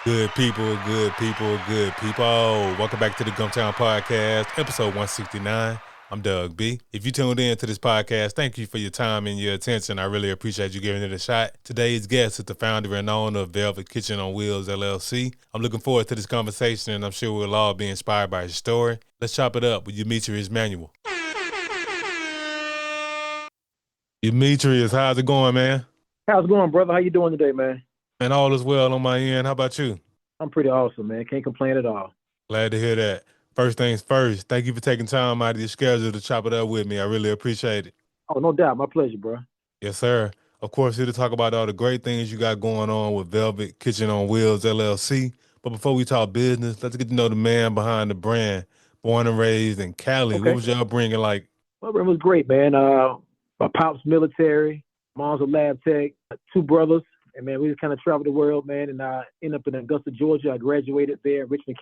Good people, good people, good people. Welcome back to the Gumtown Podcast, episode 169. I'm Doug B. If you tuned in to this podcast, thank you for your time and your attention. I really appreciate you giving it a shot. Today's guest is the founder and owner of Velvet Kitchen on Wheels, LLC. I'm looking forward to this conversation, and I'm sure we'll all be inspired by his story. Let's chop it up with Yumeitrius Manuel. Yumeitrius, how's it going, man? How's it going, brother? How you doing today, man? And all is well on my end. How about you? I'm pretty awesome, man. Can't complain at all. Glad to hear that. First things first, thank you for taking time out of your schedule to chop it up with me. I really appreciate it. Oh, no doubt. My pleasure, bro. Yes, sir. Of course, here to talk about all the great things you got going on with Velvet Kitchen on Wheels LLC. But before we talk business, let's get to know the man behind the brand. Born and raised in Cali. What Okay. was your upbringing like? My brother was great, man. My pop's military, mom's a lab tech, two brothers. And, man, we just kind of traveled the world, man. And I ended up in Augusta, Georgia. I graduated there, Richmond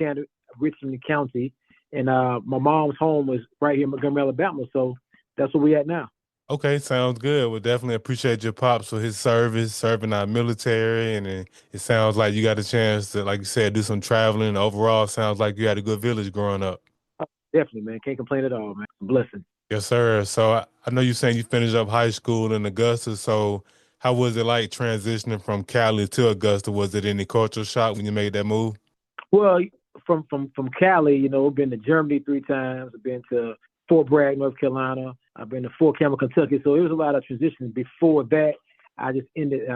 County. And my mom's home was right here in Montgomery, Alabama. So that's where we at now. Okay, sounds good. Well, definitely appreciate your pops for his service, serving our military, and it sounds like you got a chance to, like you said, do some traveling. Overall, sounds like you had a good village growing up. Definitely, man. Can't complain at all, man. It's a blessing. Yes, sir. So I know you're saying you finished up high school in Augusta. So how was it like transitioning from Cali to Augusta? Was it any cultural shock when you made that move? Well, from Cali, I've been to Germany 3 times. I've been to Fort Bragg, North Carolina. I've been to Fort Campbell, Kentucky. So it was a lot of transitions. Before that, I just ended.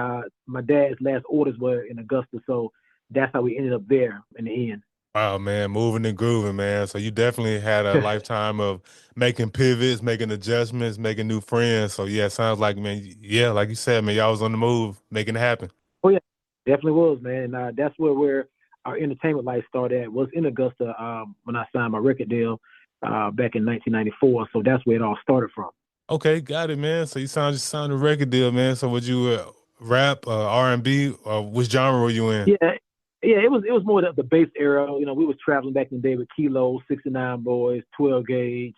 My dad's last orders were in Augusta, so that's how we ended up there in the end. Wow, man, moving and grooving, man. So you definitely had a lifetime of making pivots, making adjustments, making new friends. So yeah, it sounds like, man, yeah, like you said, man, y'all was on the move, making it happen. Oh yeah, definitely was, man. That's where our entertainment life started. At, was in Augusta when I signed my record deal back in 1994. So that's where it all started from. Okay, got it, man. So you just signed a record deal, man. So would you rap, R&B, or which genre were you in? Yeah, yeah, it was more the bass era. We was traveling back in the day with Kilo, 69 Boys, 12 Gauge.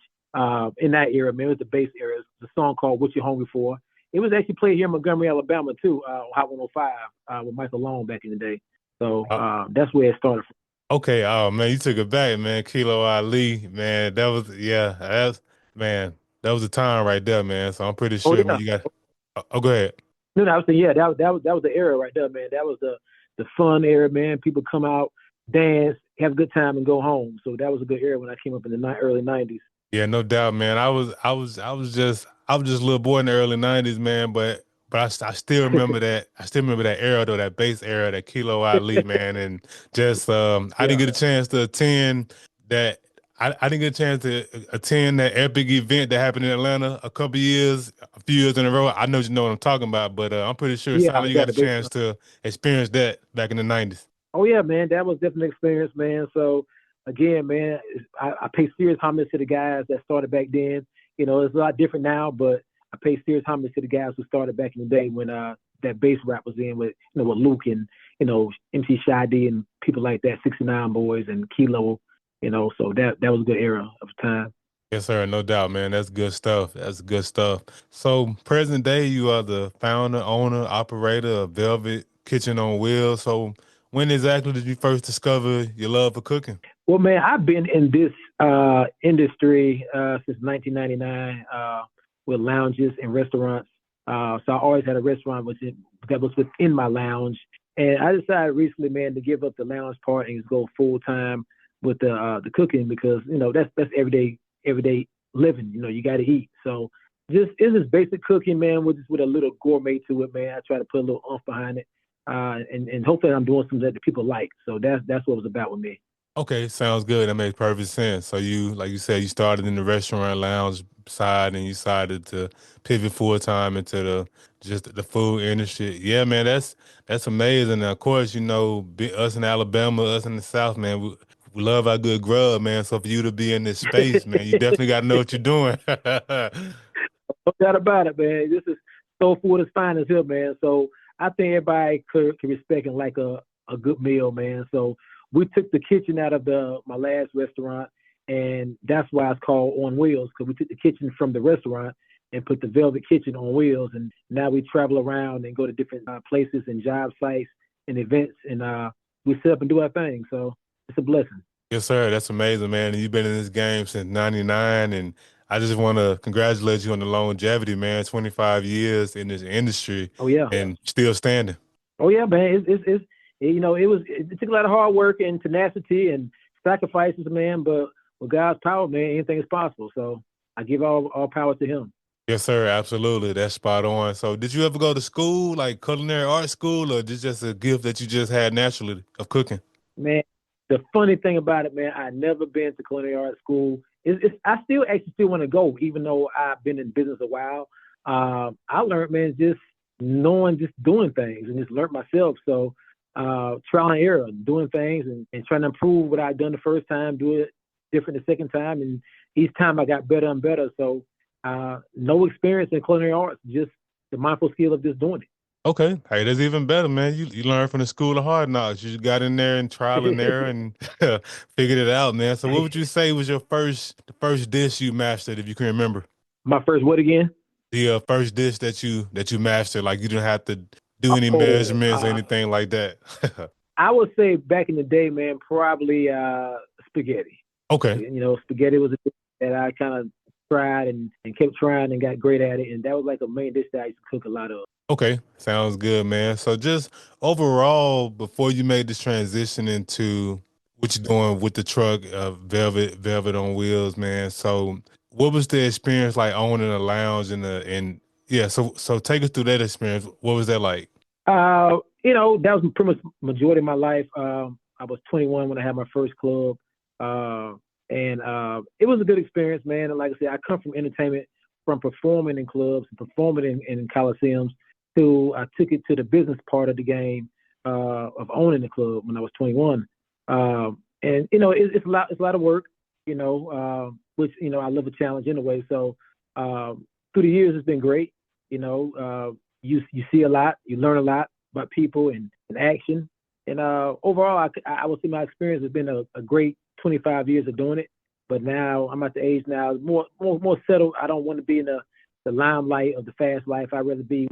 In that era, man, it was the bass era. It's a song called "What You Hungry For." It was actually played here in Montgomery, Alabama, too, on Hot 105 with Michael Long back in the day. So Uh, that's where it started from. okay, oh man, you took it back, man. Kilo Ali, man, that was yeah, that's man, that was a time right there, man. So I'm pretty Oh sure when yeah, you got, oh, go ahead. no, I was saying, yeah, that was the era right there, man. That was the fun era, man. People come out, dance, have a good time, and go home. So that was a good era when I came up in the early '90s. Yeah, no doubt, man. I was just a little boy in the early '90s, man. But I still remember that. I still remember that era though, that bass era, that Kilo Ali, man. And just I didn't Yeah, get a chance to attend that. I didn't get a chance to attend that epic event that happened in Atlanta a few years in a row. I know you know what I'm talking about, but I'm pretty sure it yeah, sounds like you yeah, got a the bass. chance to experience that back in the '90s. Oh yeah, man, that was definitely an experience, man. So again, man, I pay serious homage to the guys that started back then. It's a lot different now, but I pay serious homage to the guys who started back in the day when that bass rap was in with with Luke and MC Shy D and people like that, 69 Boys and Kilo. So that was a good era of time. Yes, sir. No doubt, man. That's good stuff. That's good stuff. So, present day, you are the founder, owner, operator of Velvet Kitchen on Wheels. So, when exactly did you first discover your love for cooking? Well, man, I've been in this industry since 1999 with lounges and restaurants. So I always had a restaurant that was within my lounge. And I decided recently, man, to give up the lounge part and just go full time with the cooking because that's everyday living. You got to eat. So it's just basic cooking, man, with a little gourmet to it, man. I try to put a little oomph behind it, and hopefully I'm doing something that the people like. So that's what it was about with me. Okay, sounds good. That makes perfect sense. So, you, like you said, you started in the restaurant lounge side and you decided to pivot full time into the food industry. Yeah, man, that's amazing. And of course, us in Alabama, us in the South, man, we love our good grub, man. So for you to be in this space, man, you definitely got to know what you're doing. No doubt about it, man. This is soul food is fine as here, man. So I think everybody can respect and like a good meal, man. So we took the kitchen out of my last restaurant, and that's why it's called On Wheels because we took the kitchen from the restaurant and put the Velvet Kitchen on wheels, and now we travel around and go to different places and job sites and events, and we sit up and do our thing. So it's a blessing. Yes, sir. That's amazing, man. And you've been in this game since '99, and I just want to congratulate you on the longevity, man. 25 years in this industry Oh yeah. and still standing. Oh yeah, man. It took a lot of hard work and tenacity and sacrifices, man. But with God's power, man, anything is possible. So I give all power to Him. Yes, sir. Absolutely. That's spot on. So, did you ever go to school, like culinary art school, or just a gift that you just had naturally of cooking? Man, the funny thing about it, man, I never been to culinary arts school. I still actually still want to go, even though I've been in business a while. I learned, man, just knowing, just doing things, and just learned myself. So trial and error, doing things, and trying to improve what I'd done the first time, do it different the second time, and each time I got better and better. So no experience in culinary arts, just the mindful skill of just doing Okay. Hey, that's even better, man. You learned from the school of hard knocks. You got in there and trial and error it. and figured it out, man. So, what would you say was the first dish you mastered, if you can remember? My first what again? The first dish that you mastered, like you didn't have to do any Oh, measurements or anything like that. I would say back in the day, man, probably spaghetti. Okay. Spaghetti was a dish that I kind of tried and kept trying and got great at it. And that was like a main dish that I used to cook a lot of. Okay. Sounds good, man. So just overall, before you made this transition into what you're doing with the truck, Velvet on Wheels, man. So what was the experience like owning a lounge and yeah, so take us through that experience. What was that like? That was pretty much majority of my life. I was 21 when I had my first club. And it was a good experience, man. And like I said, I come from entertainment, from performing in clubs and performing in coliseums, to I took it to the business part of the game of owning the club when I was 21. And it's a lot of work, which I love a challenge anyway. So through the years, it's been great. You see a lot, you learn a lot about people and action. And overall, I would say my experience has been a great 25 years of doing it. But now I'm at the age now more settled. I don't want to be in the limelight of the fast life. I'd rather be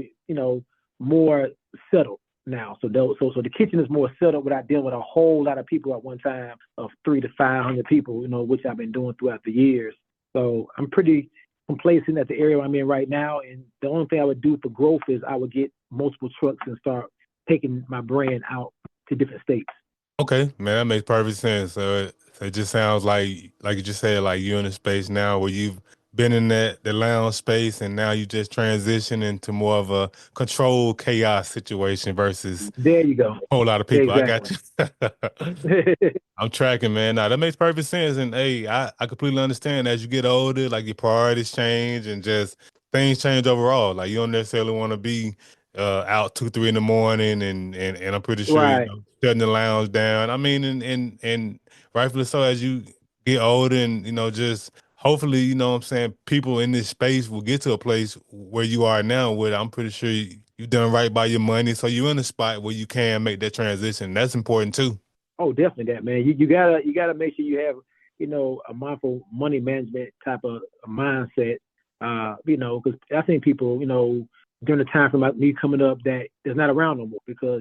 more settled now. So the kitchen is more settled without dealing with a whole lot of people at one time of 300 to 500 people. Which I've been doing throughout the years. So I'm pretty complacent at the area I'm in right now. And the only thing I would do for growth is I would get multiple trucks and start taking my brand out to different states. Okay, man, that makes perfect sense. So it just sounds like you just said, like you're in a space now where you've been in the lounge space and now you just transition into more of a controlled chaos situation versus There you go. a whole lot of people. I got Exactly. you. I'm tracking, man. Now that makes perfect sense. And hey, I completely understand as you get older, like your priorities change and just things change overall. Like you don't necessarily want to be out 2, 3 in the morning and I'm pretty sure Right. shutting the lounge down. I mean and rightfully so as you get older and just hopefully, what I'm saying, people in this space will get to a place where you are now where I'm pretty sure you done right by your money. So you're in a spot where you can make that transition. That's important too. Oh, definitely that, man. You gotta make sure you have a mindful money management type of mindset. Because I think people during the time from me coming up that is not around no more because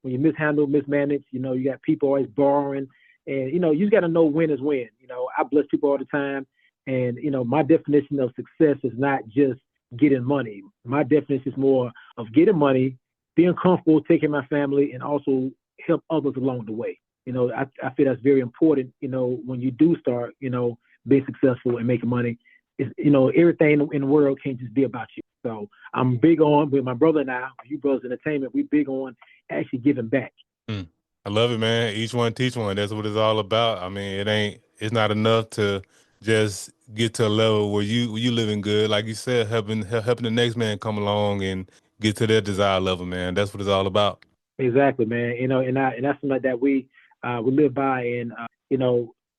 when you mishandle, mismanage, you got people always borrowing, and you just got to know when is when. I bless people all the time, and my definition of success is not just getting money. My definition is more of getting money, being comfortable, taking my family, and also help others along the way. I feel that's very important. When you do start, being successful and making money, everything in the world can't just be about you. So I'm big on with my brother and I, you brothers entertainment, we big on actually giving back. Mm. I love it, man. Each one teach one. That's what it's all about. I mean, it's not enough to just get to a level where you living good. Like you said, helping the next man come along and get to their desired level, man. That's what it's all about. Exactly, man. And that's something like that we live by. And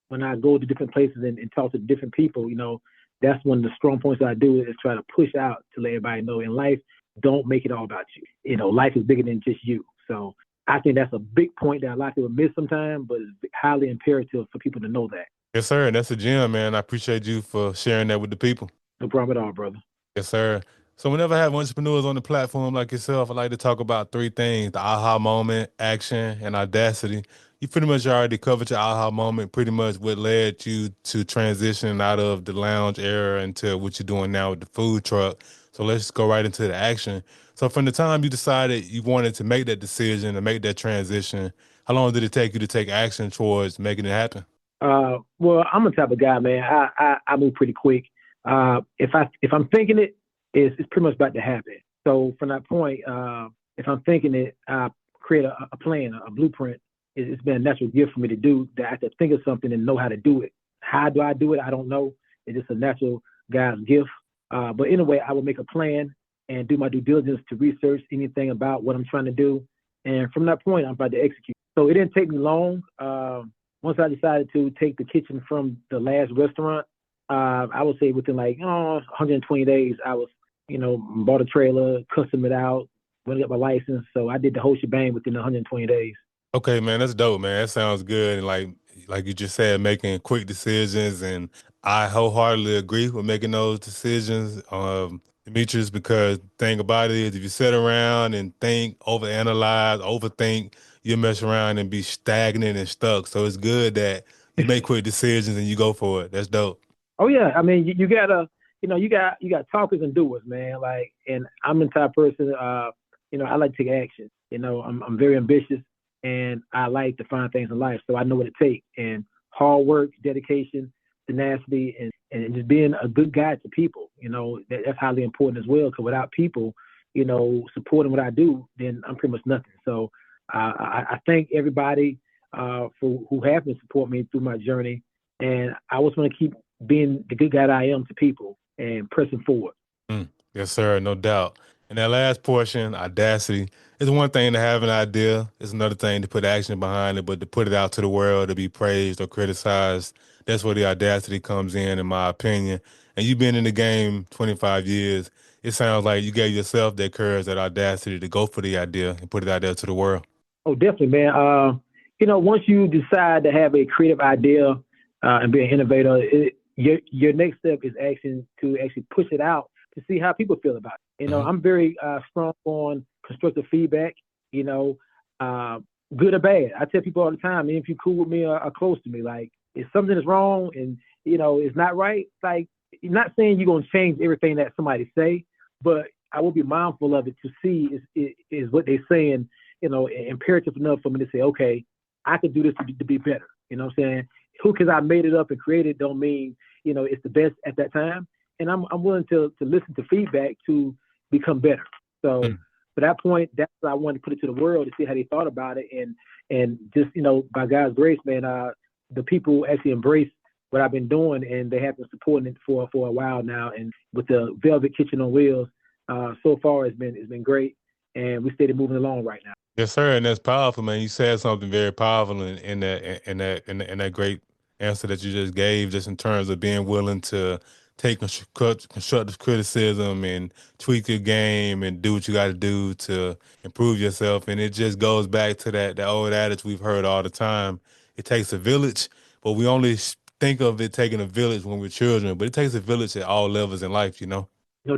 when I go to different places and talk to different people, that's one of the strong points that I do is try to push out to let everybody know in life, don't make it all about you. Life is bigger than just you. So I think that's a big point that a lot of people miss sometimes, but it's highly imperative for people to know that. Yes, sir. And that's a gem, man. I appreciate you for sharing that with the people. No problem at all, brother. Yes, sir. So whenever I have entrepreneurs on the platform like yourself, I like to talk about three things: the aha moment, action, and audacity. You pretty much already covered your aha moment, pretty much what led you to transition out of the lounge era into what you're doing now with the food truck. So let's go right into the action. So from the time you decided you wanted to make that decision and make that transition, how long did it take you to take action towards making it happen? Well, I'm the type of guy, man. I move pretty quick. If I'm thinking it, it's pretty much about to happen. So from that point, if I'm thinking it, I create a plan, a blueprint. It's been a natural gift for me to do that. I have to think of something and know how to do it. How do I do it? I don't know. It's just a natural guy's gift. But anyway, I will make a plan and do my due diligence to research anything about what I'm trying to do. And from that point, I'm about to execute. So it didn't take me long. Once I decided to take the kitchen from the last restaurant, I would say within 120 days, I was, bought a trailer, custom it out, went and got my license. So I did the whole shebang within 120 days. Okay, man, that's dope, man. That sounds good. And like you just said, making quick decisions, and I wholeheartedly agree with making those decisions, Demetrius, because the thing about it is if you sit around and think, overanalyze, overthink, you'll mess around and be stagnant and stuck. So it's good that you make quick decisions and you go for it. That's dope. Oh yeah, I mean you gotta, you got talkers and doers, man. Like, and I'm the type of person, I like to take action. I'm very ambitious, and I like to find things in life, so I know what it takes. And hard work, dedication, tenacity, and just being a good guide to people. That's highly important as well. Because without people, supporting what I do, then I'm pretty much nothing. So I thank everybody for who have been supporting me through my journey, and I always want to keep being the good guy I am to people and pressing forward. Mm, yes, sir, no doubt. And that last portion, audacity, is one thing to have an idea. It's another thing to put action behind it, but to put it out to the world to be praised or criticized, that's where the audacity comes in my opinion. And you've been in the game 25 years. It sounds like you gave yourself that courage, that audacity to go for the idea and put it out there to the world. Oh, definitely, man. Once you decide to have a creative idea and be an innovator, your next step is actually push it out to see how people feel about it. Hmm. I'm very strong on constructive feedback. Good or bad. I tell people all the time, if you're cool with me or close to me, like if something is wrong and it's not right, like you're not saying you're gonna change everything that somebody say, but I will be mindful of it to see is what they're saying, imperative enough for me to say, okay, I could do this to be better. You know what I'm saying? Who, because I made it up and created, don't mean it's the best at that time. And I'm willing to listen to feedback to become better. So for that point, that's what I wanted to put it to the world to see how they thought about it, and just by God's grace, man, the people actually embrace what I've been doing, and they have been supporting it for a while now. And with the Velvet Kitchen on Wheels, so far it's been great, and we stayed moving along right now. Yes, sir, and that's powerful, man. You said something very powerful in that great answer that you just gave, just in terms of being willing to take constructive criticism and tweak your game and do what you got to do to improve yourself. And it just goes back to that old adage we've heard all the time: it takes a village, but we only think of it taking a village when we're children, but it takes a village at all levels in life. No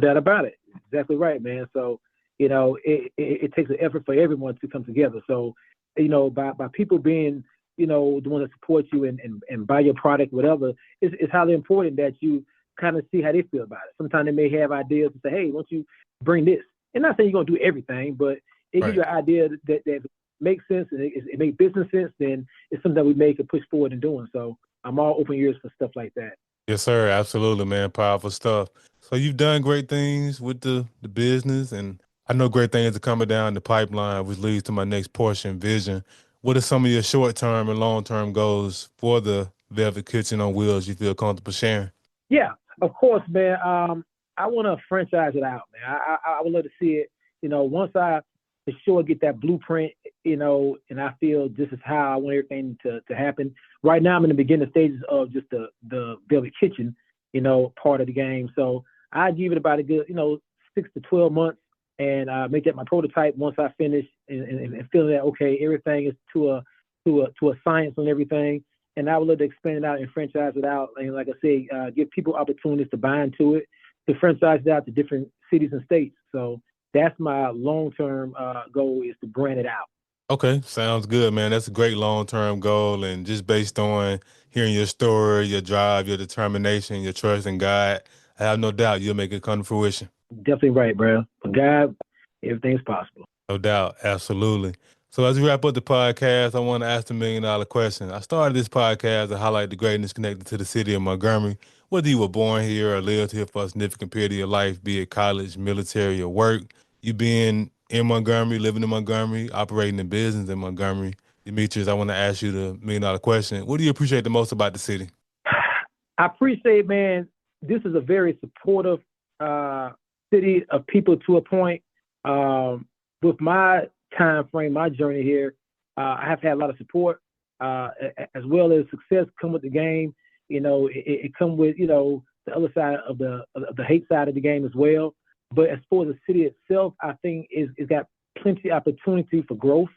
doubt about it. Exactly right, man. So, it takes an effort for everyone to come together. So, by people being, the one that supports you and buy your product, whatever, it's highly important that you kind of see how they feel about it. Sometimes they may have ideas to say, hey, why don't you bring this? And not saying you're going to do everything, but it gives Right. you an idea that makes sense and it makes business sense, then it's something that we make and push forward in doing. So I'm all open ears for stuff like that. Yes, sir. Absolutely, man. Powerful stuff. So you've done great things with the business, and I know great things are coming down the pipeline, which leads to my next portion, vision. What are some of your short term and long term goals for the Velvet Kitchen on Wheels you feel comfortable sharing? Yeah, of course, man. I want to franchise it out, man. I would love to see it. Once I for sure get that blueprint, and I feel this is how I want everything to happen. Right now, I'm in the beginning stages of just the Velvet Kitchen, part of the game. So I give it about a good, 6 to 12 months, and make that my prototype. Once I finish and feel that okay, everything is to a science on everything, and I would love to expand it out and franchise it out. And like I say, give people opportunities to buy into it, to franchise it out to different cities and states. So that's my long-term goal, is to brand it out. Okay, sounds good, man. That's a great long-term goal, and just based on hearing your story, your drive, your determination, your trust in God, I have no doubt you'll make it come to fruition. Definitely right, bro. For God, everything's possible. No doubt, absolutely. So as we wrap up the podcast, I want to ask the $1 million question. I started this podcast to highlight the greatness connected to the city of Montgomery. Whether you were born here or lived here for a significant period of your life, be it college, military, or work, you being in Montgomery, living in Montgomery, operating in business in Montgomery. Demetrius, I want to ask you the $1 million question. What do you appreciate the most about the city? I appreciate, man, this is a very supportive city of people to a point. With my time frame, my journey here, I have had a lot of support, as well as success come with the game. It come with, the other side of the hate side of the game as well. But as for the city itself, I think it's got plenty of opportunity for growth.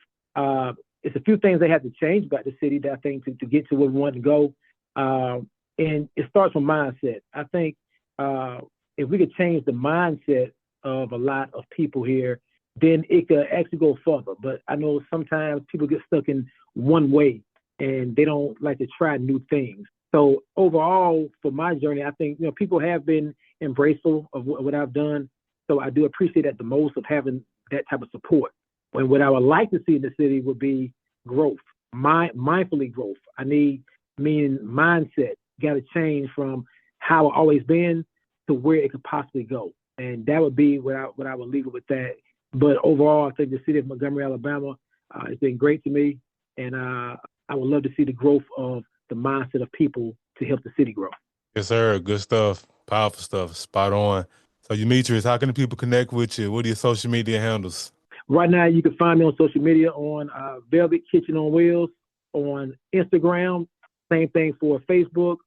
It's a few things they have to change about the city that I think to get to where we want to go. And it starts from mindset. I think if we could change the mindset of a lot of people here, then it could actually go further. But I know sometimes people get stuck in one way and they don't like to try new things. So overall, for my journey, I think people have been embraceful of what I've done. So I do appreciate that the most, of having that type of support. And what I would like to see in the city would be growth, mindfully growth. I need, meaning mindset, got to change from how I've always been to where it could possibly go. And that would be what I would leave it with that. But overall, I think the city of Montgomery, Alabama, has been great to me. And I would love to see the growth of the mindset of people to help the city grow. Yes, sir. Good stuff. Powerful stuff. Spot on. So, Demetrius, how can the people connect with you? What are your social media handles? Right now, you can find me on social media on Velvet Kitchen on Wheels on Instagram. Same thing for Facebook.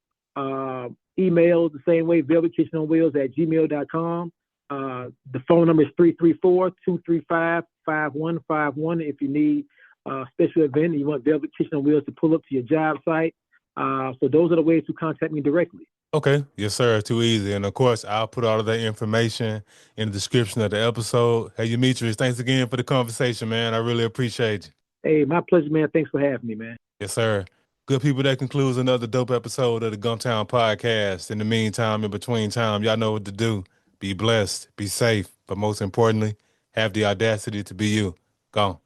Email the same way, velvetkitchenonwheels@gmail.com. The phone number is 334-235-5151 if you need a special event and you want Velvet Kitchen on Wheels to pull up to your job site. So those are the ways to contact me directly. Okay. Yes, sir. Too easy. And of course, I'll put all of that information in the description of the episode. Hey, Demetrius, thanks again for the conversation, man. I really appreciate you. Hey, my pleasure, man. Thanks for having me, man. Yes, sir. Good people, that concludes another dope episode of the Gumptown Podcast. In the meantime, in between time, y'all know what to do. Be blessed, be safe, but most importantly, have the audacity to be you. Go.